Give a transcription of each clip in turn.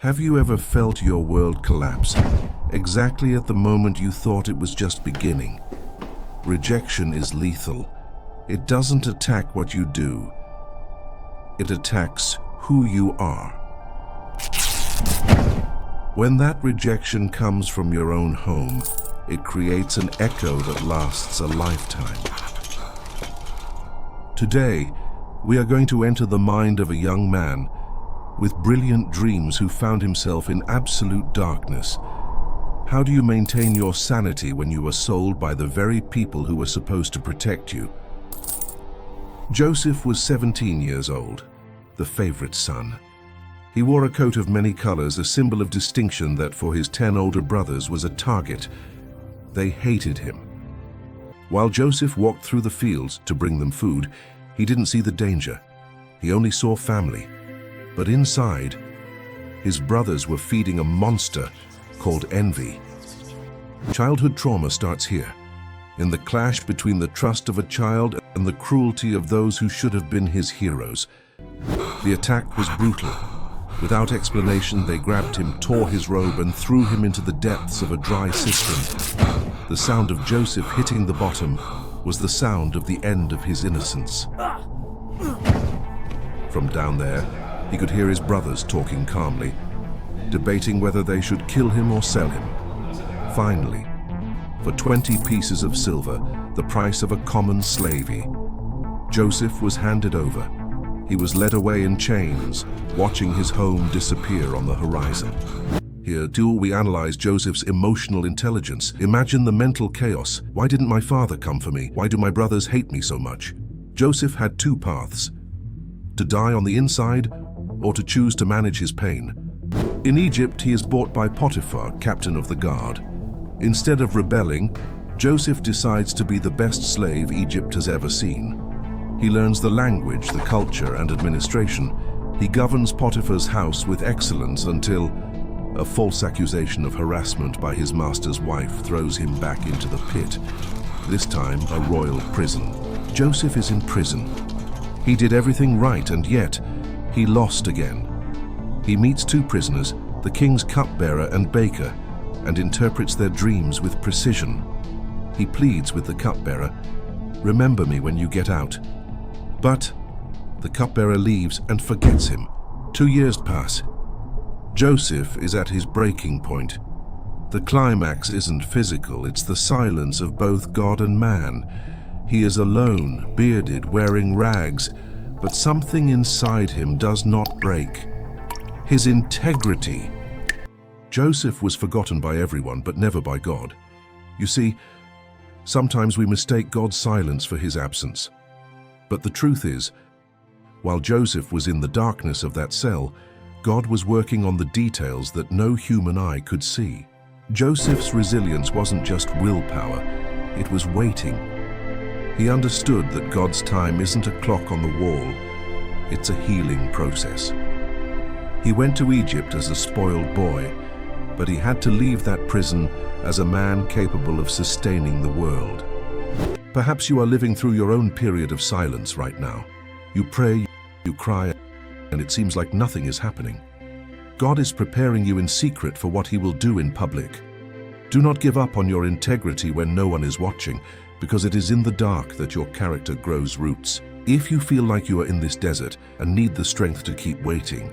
Have you ever felt your world collapse, exactly at the moment you thought it was just beginning? Rejection is lethal. It doesn't attack what you do. It attacks who you are. When that rejection comes from your own home, it creates an echo that lasts a lifetime. Today, we are going to enter the mind of a young man with brilliant dreams who found himself in absolute darkness. How do you maintain your sanity when you are sold by the very people who were supposed to protect you? Joseph was 17 years old, the favorite son. He wore a coat of many colors, a symbol of distinction that for his 10 older brothers was a target. They hated him. While Joseph walked through the fields to bring them food, he didn't see the danger. He only saw family. But inside, his brothers were feeding a monster called envy. Childhood trauma starts here, in the clash between the trust of a child and the cruelty of those who should have been his heroes. The attack was brutal. Without explanation, they grabbed him, tore his robe, and threw him into the depths of a dry cistern. The sound of Joseph hitting the bottom was the sound of the end of his innocence. From down there, he could hear his brothers talking calmly, debating whether they should kill him or sell him. Finally, for 20 pieces of silver, the price of a common slavey, Joseph was handed over. He was led away in chains, watching his home disappear on the horizon. Here, too, we analyze Joseph's emotional intelligence. Imagine the mental chaos. Why didn't my father come for me? Why do my brothers hate me so much? Joseph had two paths: to die on the inside, or to choose to manage his pain. In Egypt, he is bought by Potiphar, captain of the guard. Instead of rebelling, Joseph decides to be the best slave Egypt has ever seen. He learns the language, the culture, and administration. He governs Potiphar's house with excellence until a false accusation of harassment by his master's wife throws him back into the pit, this time a royal prison. Joseph is in prison. He did everything right, and yet he lost again. He meets two prisoners, the king's cupbearer and baker, and interprets their dreams with precision. He pleads with the cupbearer, "Remember me when you get out." But the cupbearer leaves and forgets him. 2 years pass. Joseph is at his breaking point. The climax isn't physical, it's the silence of both God and man. He is alone, bearded, wearing rags, but something inside him does not break. His integrity. Joseph was forgotten by everyone, but never by God. You see, sometimes we mistake God's silence for his absence. But the truth is, while Joseph was in the darkness of that cell, God was working on the details that no human eye could see. Joseph's resilience wasn't just willpower, it was waiting. He understood that God's time isn't a clock on the wall, it's a healing process. He went to Egypt as a spoiled boy, but he had to leave that prison as a man capable of sustaining the world. Perhaps you are living through your own period of silence right now. You pray, you cry, and it seems like nothing is happening. God is preparing you in secret for what he will do in public. Do not give up on your integrity when no one is watching, because it is in the dark that your character grows roots. If you feel like you are in this desert and need the strength to keep waiting,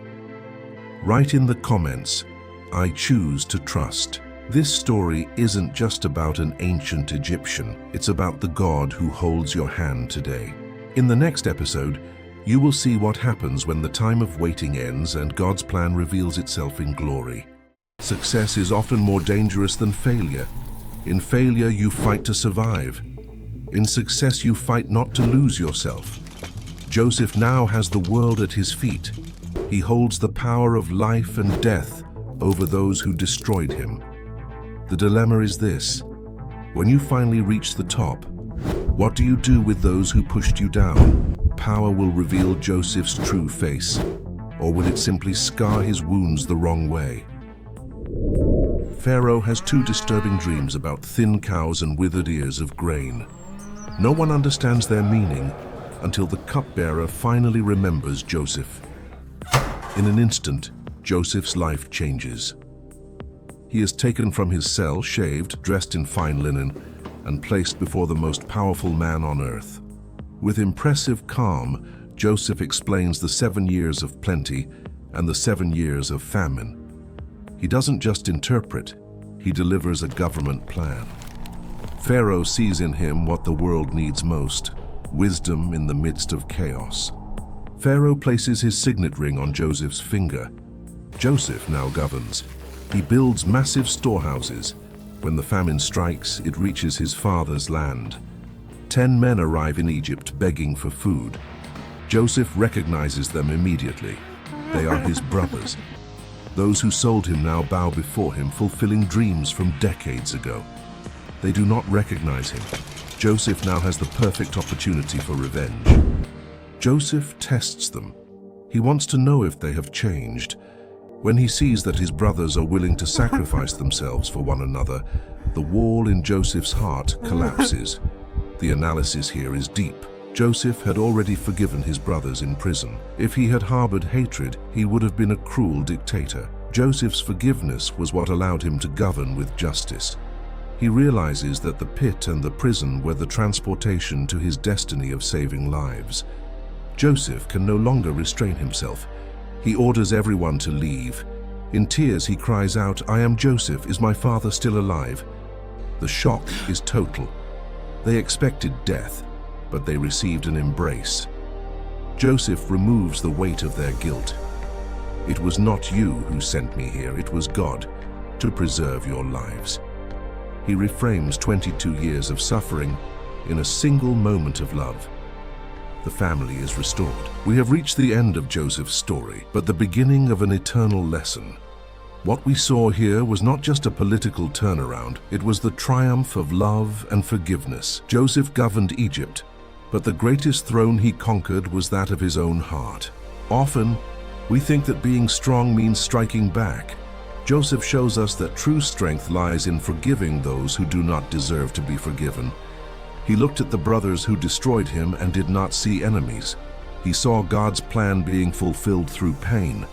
write in the comments, "I choose to trust." This story isn't just about an ancient Egyptian, it's about the God who holds your hand today. In the next episode, you will see what happens when the time of waiting ends and God's plan reveals itself in glory. Success is often more dangerous than failure. In failure, you fight to survive. In success, you fight not to lose yourself. Joseph now has the world at his feet. He holds the power of life and death over those who destroyed him. The dilemma is this: when you finally reach the top, what do you do with those who pushed you down? Power will reveal Joseph's true face, or will it simply scar his wounds the wrong way? Pharaoh has two disturbing dreams about thin cows and withered ears of grain. No one understands their meaning until the cupbearer finally remembers Joseph. In an instant, Joseph's life changes. He is taken from his cell, shaved, dressed in fine linen, and placed before the most powerful man on earth. With impressive calm, Joseph explains the 7 years of plenty and the 7 years of famine. He doesn't just interpret, he delivers a government plan. Pharaoh sees in him what the world needs most: wisdom in the midst of chaos. Pharaoh places his signet ring on Joseph's finger. Joseph now governs. He builds massive storehouses. When the famine strikes, it reaches his father's land. 10 men arrive in Egypt begging for food. Joseph recognizes them immediately. They are his brothers. Those who sold him now bow before him, fulfilling dreams from decades ago. They do not recognize him. Joseph now has the perfect opportunity for revenge. Joseph tests them. He wants to know if they have changed. When he sees that his brothers are willing to sacrifice themselves for one another, the wall in Joseph's heart collapses. The analysis here is deep. Joseph had already forgiven his brothers in prison. If he had harbored hatred, he would have been a cruel dictator. Joseph's forgiveness was what allowed him to govern with justice. He realizes that the pit and the prison were the transportation to his destiny of saving lives. Joseph can no longer restrain himself. He orders everyone to leave. In tears, he cries out, "I am Joseph. Is my father still alive?" The shock is total. They expected death, but they received an embrace. Joseph removes the weight of their guilt. "It was not you who sent me here, it was God, to preserve your lives." He reframes 22 years of suffering in a single moment of love. The family is restored. We have reached the end of Joseph's story, but the beginning of an eternal lesson. What we saw here was not just a political turnaround, it was the triumph of love and forgiveness. Joseph governed Egypt, but the greatest throne he conquered was that of his own heart. Often, we think that being strong means striking back. Joseph shows us that true strength lies in forgiving those who do not deserve to be forgiven. He looked at the brothers who destroyed him and did not see enemies. He saw God's plan being fulfilled through pain.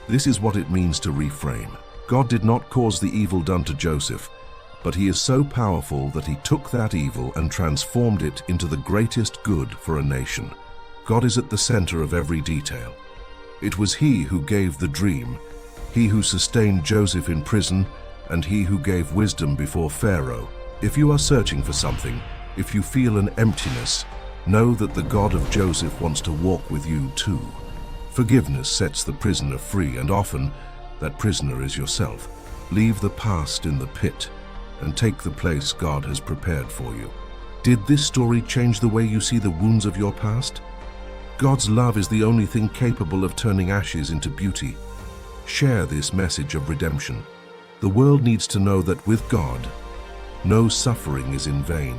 This is what it means to reframe. God did not cause the evil done to Joseph, but he is so powerful that he took that evil and transformed it into the greatest good for a nation. God is at the center of every detail. It was he who gave the dream, he who sustained Joseph in prison, and he who gave wisdom before Pharaoh. If you are searching for something, if you feel an emptiness, know that the God of Joseph wants to walk with you too. Forgiveness sets the prisoner free, and often that prisoner is yourself. Leave the past in the pit and take the place God has prepared for you. Did this story change the way you see the wounds of your past? God's love is the only thing capable of turning ashes into beauty. Share this message of redemption. The world needs to know that with God, no suffering is in vain.